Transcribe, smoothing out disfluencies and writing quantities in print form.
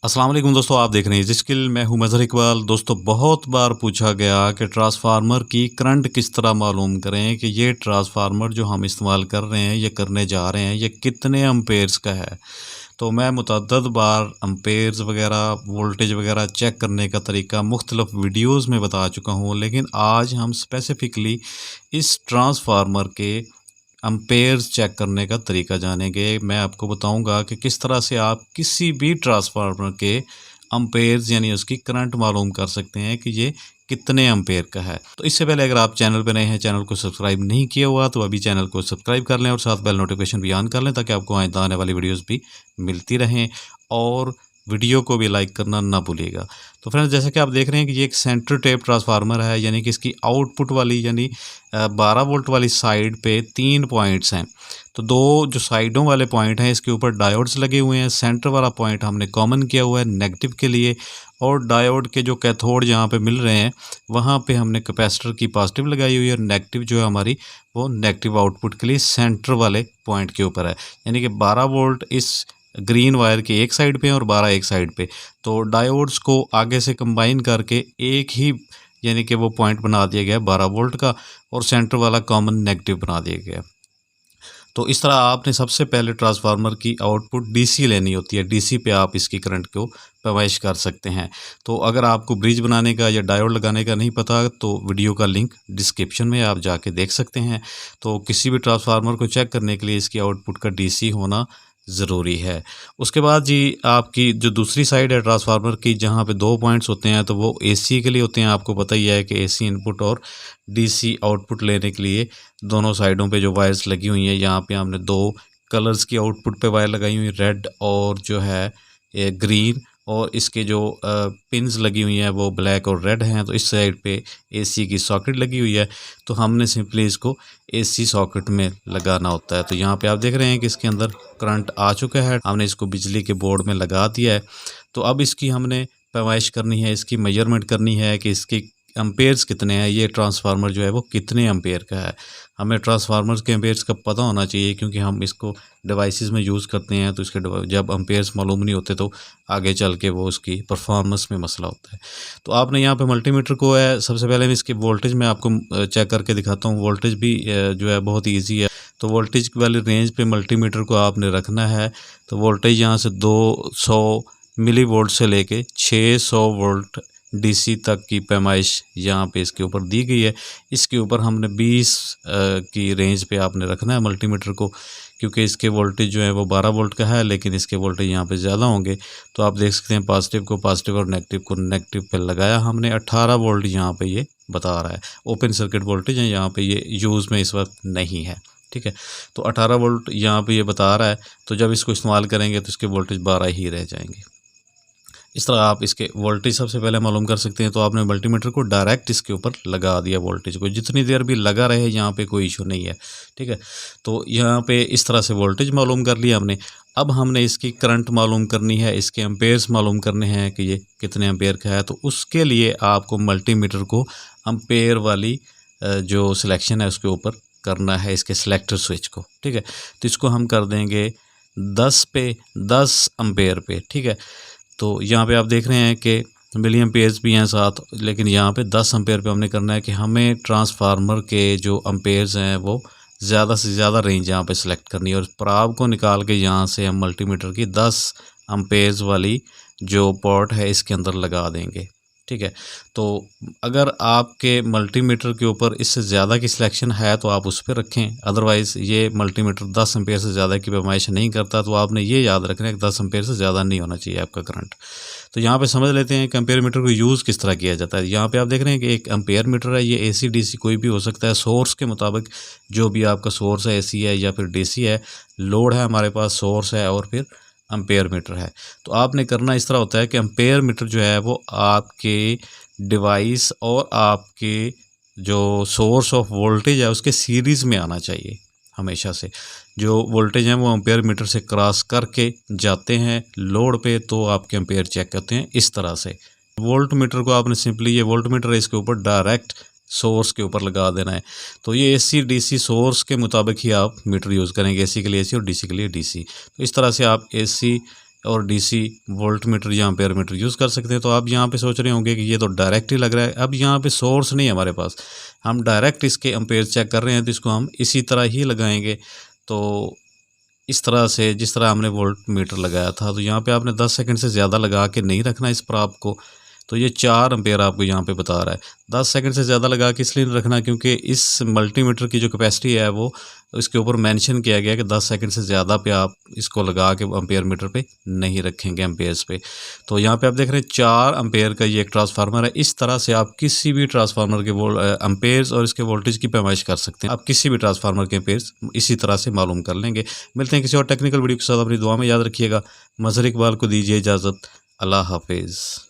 अस्सलाम वालेकुम दोस्तों, आप देख रहे हैं स्किल। मैं हूं मज़हर इकबाल। दोस्तों, बहुत बार पूछा गया कि ट्रांसफार्मर की करंट किस तरह मालूम करें कि ये ट्रांसफार्मर जो हम इस्तेमाल कर रहे हैं, ये करने जा रहे हैं, ये कितने एम्पेयर्स का है। तो मैं मुतअद्दद बार एम्पेयर्स वगैरह, वोल्टेज वगैरह चेक करने का तरीका मुख्तलिफ वीडियोज़ में बता चुका हूँ, लेकिन आज हम स्पेसिफ़िकली इस ट्रांसफार्मर के एम्पेयर्स चेक करने का तरीका जानेंगे। मैं आपको बताऊंगा कि किस तरह से आप किसी भी ट्रांसफार्मर के एम्पेयर्स यानी उसकी करंट मालूम कर सकते हैं कि ये कितने एम्पेयर का है। तो इससे पहले अगर आप चैनल पर नए हैं, चैनल को सब्सक्राइब नहीं किया हुआ, तो अभी चैनल को सब्सक्राइब कर लें और साथ बेल नोटिफिकेशन भी ऑन कर लें ताकि आपको आइंदा आने वाली वीडियोज़ भी मिलती रहें। और वीडियो को भी लाइक करना ना भूलिएगा। तो फ्रेंड्स, जैसा कि आप देख रहे हैं कि ये एक सेंटर टेप ट्रांसफार्मर है, यानी कि इसकी आउटपुट वाली यानी 12 वोल्ट वाली साइड पे 3 पॉइंट्स हैं। तो दो जो साइडों वाले पॉइंट हैं, इसके ऊपर डायोड्स लगे हुए हैं। सेंटर वाला पॉइंट हमने कॉमन किया हुआ है नेगेटिव के लिए, और डायोड के जो कैथोड जहाँ पे मिल रहे हैं वहाँ पे हमने कैपेसिटर की पॉजिटिव लगाई हुई है, और नेगेटिव जो है हमारी वो नेगेटिव आउटपुट के लिए सेंटर वाले पॉइंट के ऊपर है। यानी कि 12 वोल्ट इस ग्रीन वायर के एक साइड पे और 12 एक साइड पे। तो डायोड्स को आगे से कंबाइन करके एक ही यानी कि वो पॉइंट बना दिया गया 12 वोल्ट का, और सेंटर वाला कॉमन नेगेटिव बना दिया गया। तो इस तरह आपने सबसे पहले ट्रांसफार्मर की आउटपुट डीसी लेनी होती है। डीसी पे आप इसकी करंट को पैमाइश कर सकते हैं। तो अगर आपको ब्रिज बनाने का या डायोड लगाने का नहीं पता, तो वीडियो का लिंक डिस्क्रिप्शन में आप जाके देख सकते हैं। तो किसी भी ट्रांसफार्मर को चेक करने के लिए इसकी आउटपुट का डीसी होना ज़रूरी है। उसके बाद जी, आपकी जो दूसरी साइड है ट्रांसफार्मर की, जहाँ पे 2 पॉइंट्स होते हैं, तो वो एसी के लिए होते हैं। आपको पता ही है कि एसी इनपुट और डीसी आउटपुट लेने के लिए दोनों साइडों पे जो वायर्स लगी हुई हैं, यहाँ पे हमने 2 कलर्स की आउटपुट पे वायर लगाई हुई, रेड और जो है ये ग्रीन, और इसके जो पिन्स लगी हुई हैं वो ब्लैक और रेड हैं। तो इस साइड पे एसी की सॉकेट लगी हुई है, तो हमने सिंपली इसको एसी सॉकेट में लगाना होता है। तो यहाँ पे आप देख रहे हैं कि इसके अंदर करंट आ चुका है, हमने इसको बिजली के बोर्ड में लगा दिया है। तो अब इसकी हमने पैमाइश करनी है, इसकी मेजरमेंट करनी है कि इसकी एम्पेयर्स कितने हैं, ये ट्रांसफार्मर जो है वो कितने एम्पेयर का है। हमें ट्रांसफार्मर्स के एम्पेयर्स का पता होना चाहिए, क्योंकि हम इसको डिवाइसेस में यूज़ करते हैं। तो इसके जब एम्पेयर्स मालूम नहीं होते तो आगे चल के वो उसकी परफॉर्मेंस में मसला होता है। तो आपने यहाँ पे मल्टीमीटर को है, सबसे पहले मैं इसकी वोल्टेज में आपको चेक करके दिखाता हूँ। वोल्टेज भी जो है बहुत ईजी है। तो वोल्टेज वाली रेंज पे मल्टीमीटर को आपने रखना है। तो वोल्टेज यहाँ से 200 मिली वोल्ट से लेके 600 वोल्ट डीसी तक की पैमाइश यहाँ पे इसके ऊपर दी गई है। इसके ऊपर हमने 20 की रेंज पे आपने रखना है मल्टीमीटर को, क्योंकि इसके वोल्टेज जो है वो 12 वोल्ट का है, लेकिन इसके वोल्टेज यहाँ पे ज़्यादा होंगे। तो आप देख सकते हैं पॉजिटिव को पॉजिटिव और नेगेटिव को नेगेटिव पे लगाया हमने। 18 वोल्ट यहाँ पे ये बता रहा है। ओपन सर्किट वोल्टेज है, यहाँ पे ये यूज़ में इस वक्त नहीं है। ठीक है, तो 18 वोल्ट यहाँ पे ये बता रहा है। तो जब इसको इस्तेमाल करेंगे तो इसके वोल्टेज 12 ही रह जाएंगे। इस तरह आप इसके वोल्टेज सबसे पहले मालूम कर सकते हैं। तो आपने मल्टीमीटर को डायरेक्ट इसके ऊपर लगा दिया, वोल्टेज को जितनी देर भी लगा रहे, यहाँ पे कोई इशू नहीं है। ठीक है, तो यहाँ पे इस तरह से वोल्टेज मालूम कर लिया हमने। अब हमने इसकी करंट मालूम करनी है, इसके एम्पेयर्स मालूम करने हैं कि ये कितने एम्पेयर का है। तो उसके लिए आपको मल्टीमीटर को एम्पेयर वाली जो सिलेक्शन है उसके ऊपर करना है, इसके सिलेक्टर स्विच को। ठीक है, तो इसको हम कर देंगे 10 पे 10 एम्पेयर पे। ठीक है, तो यहाँ पे आप देख रहे हैं कि मिली एम्पेयर्स भी हैं साथ, लेकिन यहाँ पे 10 एम्पेयर पे हमने करना है कि हमें ट्रांसफार्मर के जो एम्पेयर्स हैं वो ज़्यादा से ज़्यादा रेंज यहाँ पे सिलेक्ट करनी है, और प्राब को निकाल के यहाँ से हम मल्टीमीटर की 10 एम्पेयर्स वाली जो पोर्ट है इसके अंदर लगा देंगे। ठीक है, तो अगर आपके मल्टीमीटर के ऊपर इससे ज़्यादा की सिलेक्शन है तो आप उस पर रखें, अदरवाइज़ ये मल्टीमीटर 10 एम्पेयर से ज़्यादा की पैमाइश नहीं करता। तो आपने ये याद रखना है कि 10 एम्पेयर से ज़्यादा नहीं होना चाहिए आपका करंट। तो यहाँ पे समझ लेते हैं कि एम्पेयर मीटर को यूज़ किस तरह किया जाता है। यहाँ पे आप देख रहे हैं कि एक एम्पेयर मीटर है, ये एसी डीसी कोई भी हो सकता है। सोर्स के मुताबिक जो भी आपका सोर्स है, एसी है या फिर डीसी है, लोड है हमारे पास, सोर्स है और फिर एम्पेयर मीटर है। तो आपने करना इस तरह होता है कि एम्पेयर मीटर जो है वो आपके डिवाइस और आपके जो सोर्स ऑफ वोल्टेज है उसके सीरीज़ में आना चाहिए। हमेशा से जो वोल्टेज हैं वो एम्पेयर मीटर से क्रॉस करके जाते हैं लोड पे, तो आपके एम्पेयर चेक करते हैं इस तरह से। वोल्ट मीटर को आपने सिंपली, ये वोल्ट मीटर है, इसके ऊपर डायरेक्ट सोर्स के ऊपर लगा देना है। तो ये एसी डीसी सोर्स के मुताबिक ही आप मीटर यूज़ करेंगे, एसी के लिए एसी और डीसी के लिए डीसी। तो इस तरह से आप एसी और डीसी वोल्ट मीटर या एम्पेयर मीटर यूज़ कर सकते हैं। तो आप यहाँ पे सोच रहे होंगे कि ये तो डायरेक्ट ही लग रहा है। अब यहाँ पे सोर्स नहीं है हमारे पास, हम डायरेक्ट इसके एम्पेयर चेक कर रहे हैं, तो इसको हम इसी तरह ही लगाएंगे। तो इस तरह से जिस तरह हमने वोल्ट मीटर लगाया था, तो यहाँ पे आपने 10 सेकंड से ज़्यादा लगा के नहीं रखना इस पर आपको। तो ये 4 एम्पेयर आपको यहाँ पे बता रहा है। 10 सेकंड से ज़्यादा लगा के इसलिए नहीं रखना क्योंकि इस मल्टीमीटर की जो कैपेसिटी है वो इसके ऊपर मेंशन किया गया है कि 10 सेकंड से ज़्यादा पे आप इसको लगा के एम्पेयर मीटर पे नहीं रखेंगे एम्पेयर्स पे। तो यहाँ पे आप देख रहे हैं 4 एम्पेयर का ये एक ट्रांसफार्मर है। इस तरह से आप किसी भी ट्रांसफार्मर के एम्पेयर्स और इसके वोल्टेज की पैमाइश कर सकते हैं। आप किसी भी ट्रांसफार्मर के एम्पेयर्स इसी तरह से मालूम कर लेंगे। मिलते हैं किसी और टेक्निकल वीडियो के साथ, अपनी दुआ में याद रखिएगा। मज़हर इकबाल को दीजिए इजाज़त। अल्लाह हाफिज़।